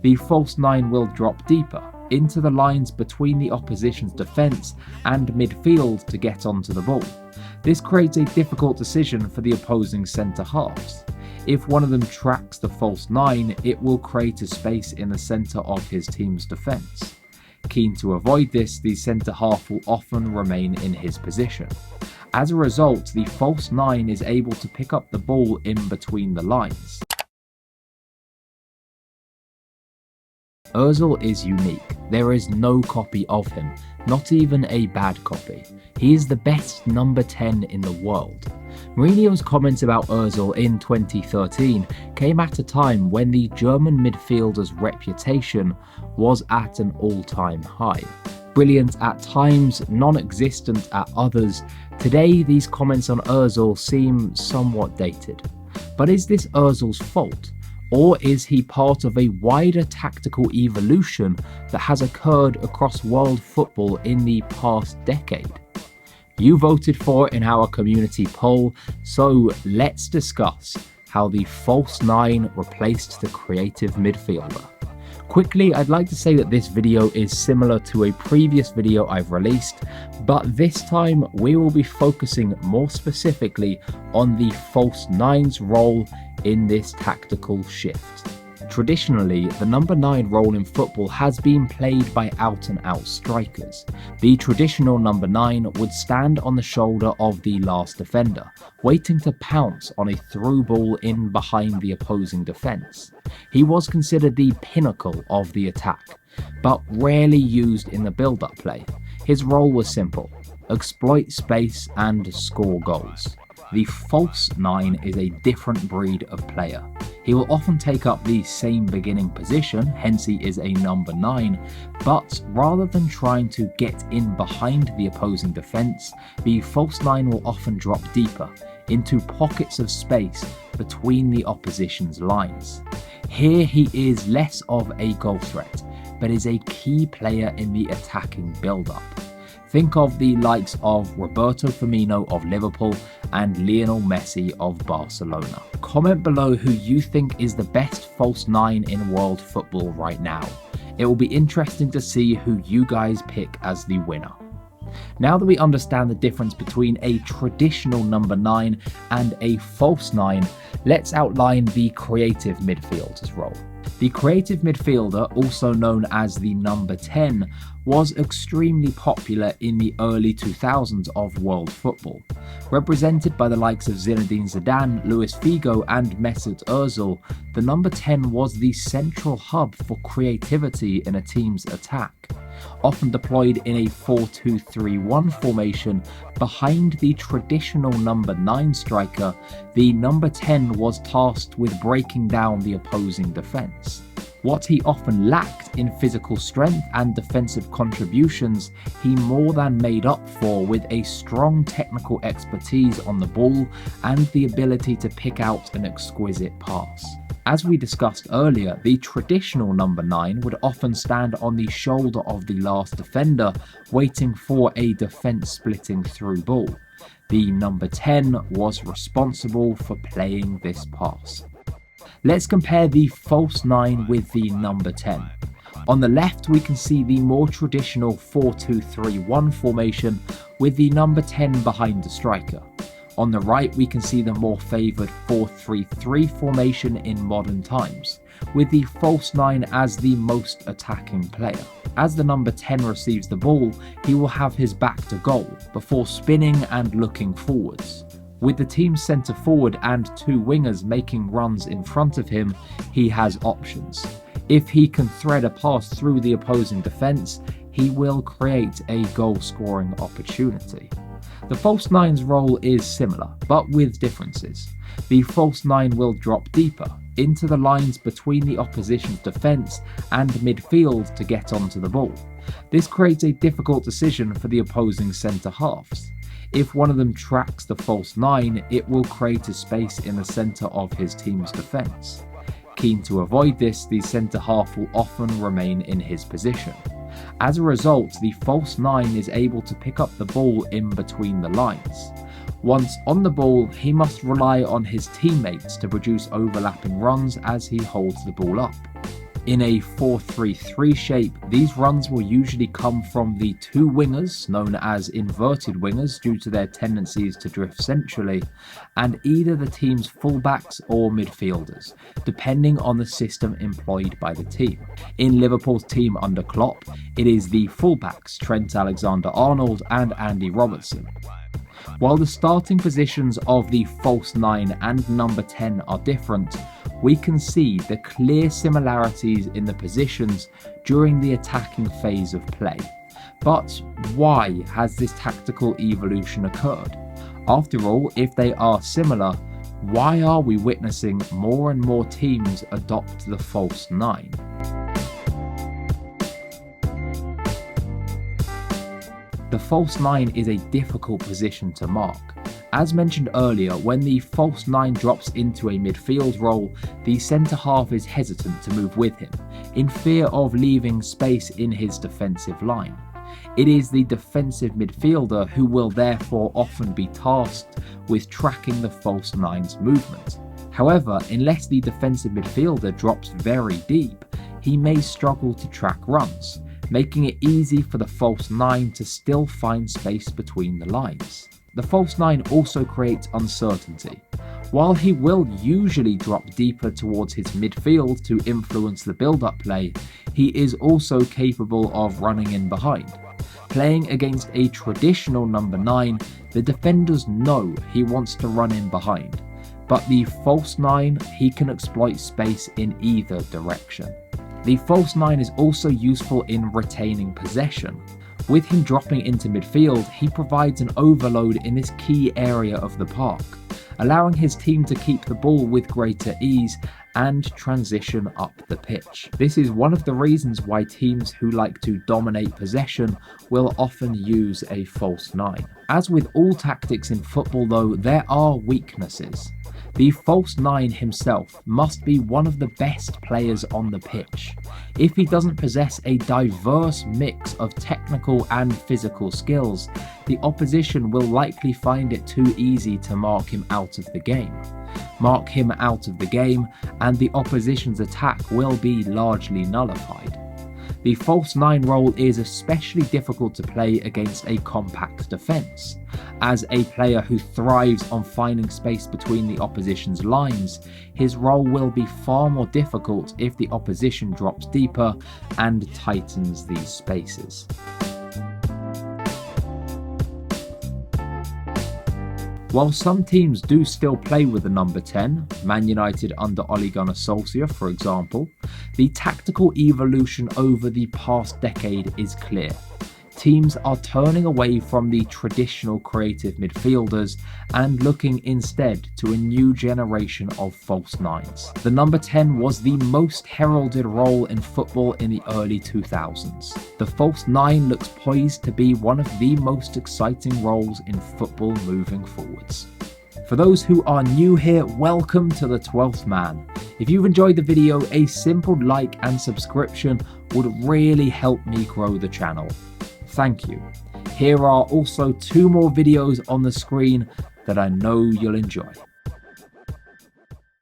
The false nine will drop deeper into the lines between the opposition's defence and midfield to get onto the ball. This creates a difficult decision for the opposing centre-halves. If one of them tracks the false nine, it will create a space in the centre of his team's defence. Keen to avoid this, the centre-half will often remain in his position. As a result, the false nine is able to pick up the ball in between the lines. Ozil is unique. There is no copy of him, not even a bad copy. He is the best number 10 in the world. Mourinho's comments about Ozil in 2013 came at a time when the German midfielder's reputation was at an all-time high. Brilliant at times, non-existent at others, today these comments on Ozil seem somewhat dated. But is this Ozil's fault? Or is he part of a wider tactical evolution that has occurred across world football in the past decade? You voted for it in our community poll, so let's discuss how the false nine replaced the creative midfielder. Quickly, I'd like to say that this video is similar to a previous video I've released, but this time we will be focusing more specifically on the false nine's role in this tactical shift. Traditionally, the number 9 role in football has been played by out-and-out strikers. The traditional number 9 would stand on the shoulder of the last defender, waiting to pounce on a through ball in behind the opposing defence. He was considered the pinnacle of the attack, but rarely used in the build-up play. His role was simple: exploit space and score goals. The false 9 is a different breed of player. He will often take up the same beginning position, hence he is a number 9, but rather than trying to get in behind the opposing defence, the false 9 will often drop deeper into pockets of space between the opposition's lines. Here he is less of a goal threat, but is a key player in the attacking build-up. Think of the likes of Roberto Firmino of Liverpool and Lionel Messi of Barcelona. Comment below who you think is the best false 9 in world football right now. It will be interesting to see who you guys pick as the winner. Now that we understand the difference between a traditional number 9 and a false 9, let's outline the creative midfielder's role. The creative midfielder, also known as the number 10, was extremely popular in the early 2000s of world football. Represented by the likes of Zinedine Zidane, Figo and Mesut Ozil, the number 10 was the central hub for creativity in a team's attack. Often deployed in a 4-2-3-1 formation behind the traditional number 9 striker, the number 10 was tasked with breaking down the opposing defence. What he often lacked in physical strength and defensive contributions, he more than made up for with a strong technical expertise on the ball and the ability to pick out an exquisite pass. As we discussed earlier, the traditional number 9 would often stand on the shoulder of the last defender, waiting for a defence-splitting through ball. The number 10 was responsible for playing this pass. Let's compare the false 9 with the number 10. On the left, we can see the more traditional 4-2-3-1 formation with the number 10 behind the striker. On the right, we can see the more favoured 4-3-3 formation in modern times, with the false 9 as the most attacking player. As the number 10 receives the ball, he will have his back to goal before spinning and looking forwards. With the team's centre forward and 2 wingers making runs in front of him, he has options. If he can thread a pass through the opposing defence, he will create a goal-scoring opportunity. The false 9's role is similar, but with differences. The false 9 will drop deeper into the lines between the opposition's defence and midfield to get onto the ball. This creates a difficult decision for the opposing centre-halves. If one of them tracks the false 9, it will create a space in the centre of his team's defence. Keen to avoid this, the centre-half will often remain in his position. As a result, the false 9 is able to pick up the ball in between the lines. Once on the ball, he must rely on his teammates to produce overlapping runs as he holds the ball up. In a 4-3-3 shape, these runs will usually come from the two wingers, known as inverted wingers due to their tendencies to drift centrally, and either the team's fullbacks or midfielders, depending on the system employed by the team. In Liverpool's team under Klopp, it is the fullbacks Trent Alexander-Arnold and Andy Robertson. While the starting positions of the false 9 and number 10 are different, we can see the clear similarities in the positions during the attacking phase of play. But why has this tactical evolution occurred? After all, if they are similar, why are we witnessing more and more teams adopt the false 9? The false 9 is a difficult position to mark. As mentioned earlier, when the false 9 drops into a midfield role, the centre-half is hesitant to move with him, in fear of leaving space in his defensive line. It is the defensive midfielder who will therefore often be tasked with tracking the false 9's movement. However, unless the defensive midfielder drops very deep, he may struggle to track runs, making it easy for the false 9 to still find space between the lines. The false 9 also creates uncertainty. While he will usually drop deeper towards his midfield to influence the build-up play, he is also capable of running in behind. Playing against a traditional number 9, the defenders know he wants to run in behind, but the false 9, he can exploit space in either direction. The false 9 is also useful in retaining possession. With him dropping into midfield, he provides an overload in this key area of the park, allowing his team to keep the ball with greater ease and transition up the pitch. This is one of the reasons why teams who like to dominate possession will often use a false 9. As with all tactics in football though, there are weaknesses. The false 9 himself must be one of the best players on the pitch. If he doesn't possess a diverse mix of technical and physical skills, the opposition will likely find it too easy to mark him out of the game. Mark him out of the game, and the opposition's attack will be largely nullified. The false 9 role is especially difficult to play against a compact defence. As a player who thrives on finding space between the opposition's lines, his role will be far more difficult if the opposition drops deeper and tightens these spaces. While some teams do still play with the number 10, Man United under Ole Gunnar Solskjaer for example, the tactical evolution over the past decade is clear. Teams are turning away from the traditional creative midfielders and looking instead to a new generation of false 9s. The number 10 was the most heralded role in football in the early 2000s. The false 9 looks poised to be one of the most exciting roles in football moving forwards. For those who are new here, welcome to the 12th Man. If you've enjoyed the video, a simple like and subscription would really help me grow the channel. Thank you. Here are also 2 more videos on the screen that I know you'll enjoy.